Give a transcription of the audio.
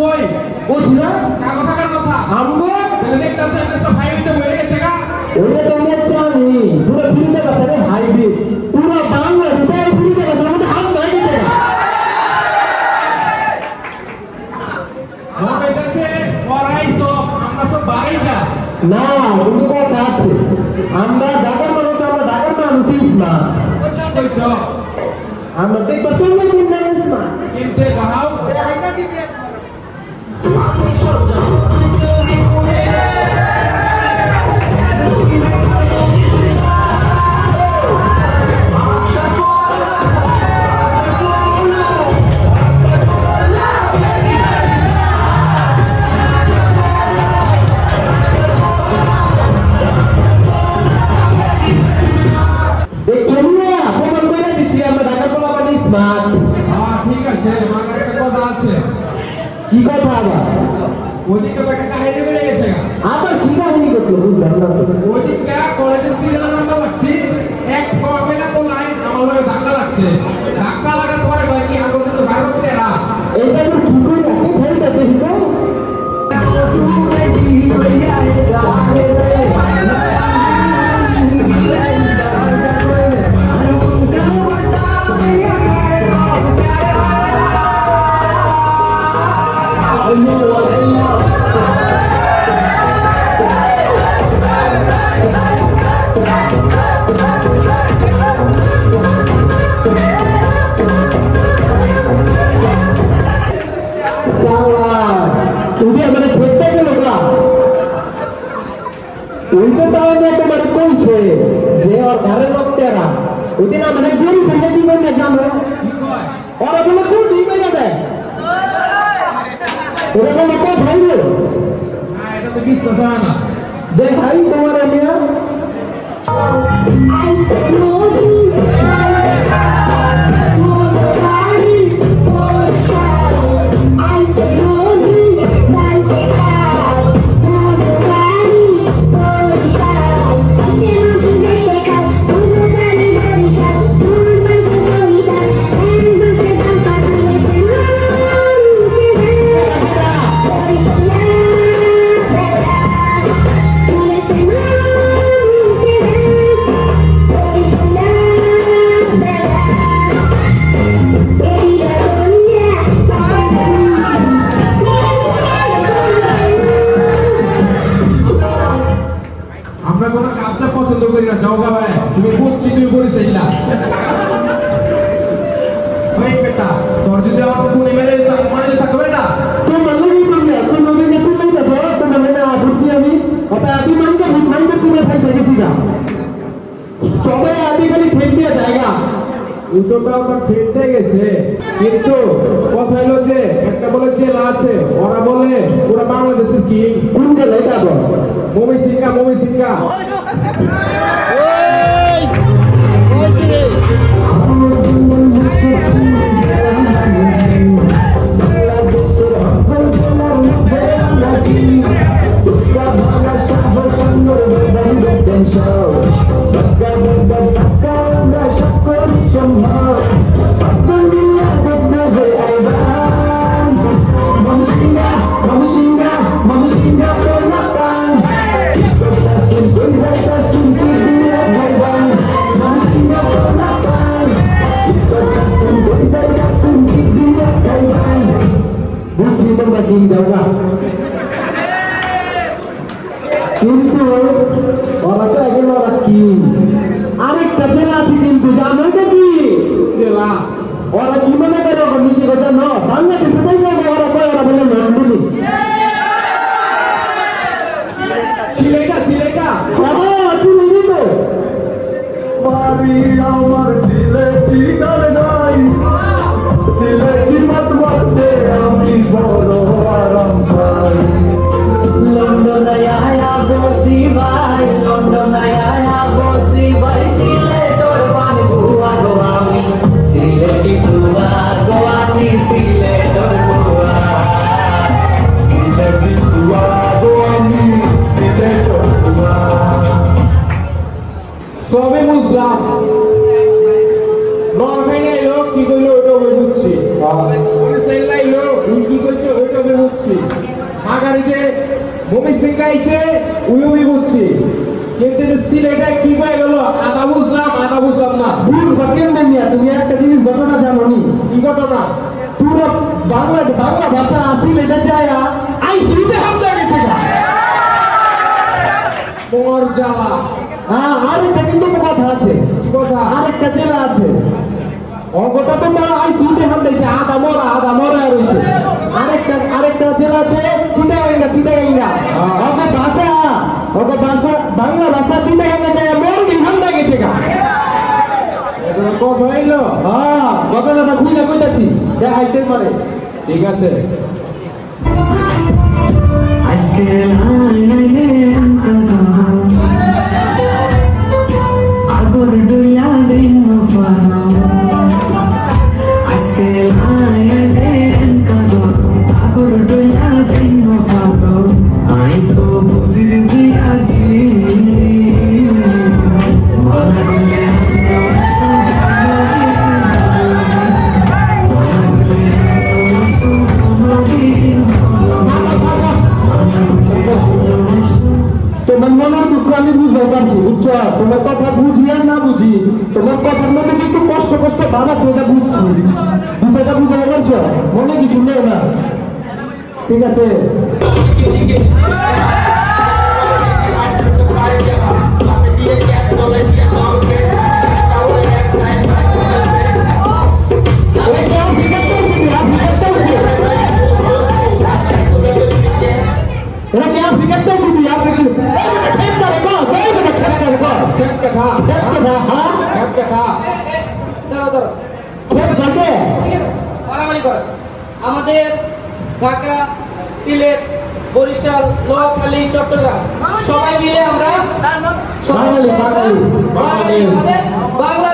কই বুঝলা কাগজ থাকার কথা আমগো তাহলে দেখতাছ একটা সব হাইওয়েতে বইরে গেছে গা ওরে তো নেচানি পুরো ফ্রিতে কথা রে হাইওয়ে পুরো বাংলাদেশে ফ্রিতে কথা মধ্যে হাত নাই গেছে আমার কাছে পড়াই সব আমরা সব বাইরা না তুমি কথা আছে আমরা ঢাকার মানুষ আমরা ঢাকার মানুষ না কইছ আমরা দেখব চলবে কোন মানুষ না কিনতে গাও ঠিক আছে আমার একটা কথা আছে কি কথা আবার ওদিকে একটা কাহিনী বেড়ে গেছে আবার কি কাহিনী করছো বুঝলাম না ওদিকে কলেজে সিরিয়াল নাম্বার লাগছে এক কবে না কোন লাইন আমার লগে ধাক্কা লাগছে ধাক্কা লাগার পরে ভাই কি আমাদের তো গাড়ি করতে এরা এটা তো কি করে রাখে ফেলতে দেখি তো যে ওর ঘরের লোকেরা ওই দিন আমাদের গরু সাথে কি করে জানো ওরা বলে কোন ঠিক হয়ে যাবে ওরা বলে কোন ভাইলো এটা তো বিশ্বাস হয় না দেখাই তোমার মিয়া আমরা কোনো কাপচা পছন্দ করি না যাও গা ভাই তুমি বুঝছি তুমি বলেছিস না ওই বেটা তোর যদি আমার কোনে মেরে মনে থাকবে না তো মানে কি করবে তো নবী গেছে না ধরো তো মানে না বুঝছি আমি ওটা আদি মানকে তুমি ভাই দেখেছি না সবাই আদি খালি ফেলতে জায়গা উত্তরটা আমরা ফেলতে গেছে কিন্তু কথা হলো যে একটা বলে জেলা আছে ওরা বলে পুরো বাংলাদেশের কি কোন জেলা এটা বল মমি সিংহা বুঝছি তোমরা কি দেওয়া কিন্তু ওরা তো এখন ওরা কি আরেকটা জেলা আছে কিন্তু জানো এটা কি জেলা ওরা কি মনে করে নিজে কথা ন বাংলাদেশে তাই যাবো ওরা কয় ওরা বলে নন্দনী ছিলেটা তুমি তো বাড়ি আমার সিলেটি নাই সিলেটি মত বলতে আমি বড় আরাম পাই লন্ডন আয়া বসি ভাই লন্ডন আয়া বসি ভাই সিলেটর পান গুয়া গো আমি সিলেটি গুয়া গো আমি সিলেটর সিলেটে কি হয়ে গেল আধা বুঝলাম না। ভুল কেমনে নিয়া তুমি একটা জিনিস ঘটনা জানো নি? কি ঘটনা? পুরো বাংলা ভাষা সিলেটে যায় আই হিন্দে হামলা গেছে গা। মোর জ্বালা। হ্যাঁ, আরেকটা কিন্তু কথা আছে। কি কথা? আরেকটা জেলা আছে অগটা তো না আই হিন্দে হামলাইছে আধা মরা রয়েছে। আরেকটা জেলা আছে চিটাগাঙ্গা। ওকে ভাষা বাংলা ভাষা চিটাগাঙ্গা যায় মোর কি হামলা গেছে গা। এটা কথা হইলো? হ্যাঁ, ঘটনাটা খুঁজে কইতাছি দেখাইতে পারে। ঠিক আছে। আজকে আইলেন কাকা আগর দুনিয়া দিন ফারো আজকে আইলেন কাকা আগর দুনিয়া দিন ফারো আই তো বুঝির দিয়া কি মনে বলে তোমার মনের দুঃখ আমি বুঝতে পারছি, বুঝছো? তোমার কথা বুঝি আর না বুঝি, তোমার কথার মধ্যে কিন্তু কষ্ট ভাব আছে, এটা বুঝছি। বিষয়টা বুঝতে পারছো? মনে কিছু নেই না, ঠিক আছে? আমাদের ঢাকা, সিলেট, বরিশাল, নোয়াখালী, চট্টগ্রাম সবাই মিলে আমরা বাঙালি বাংলা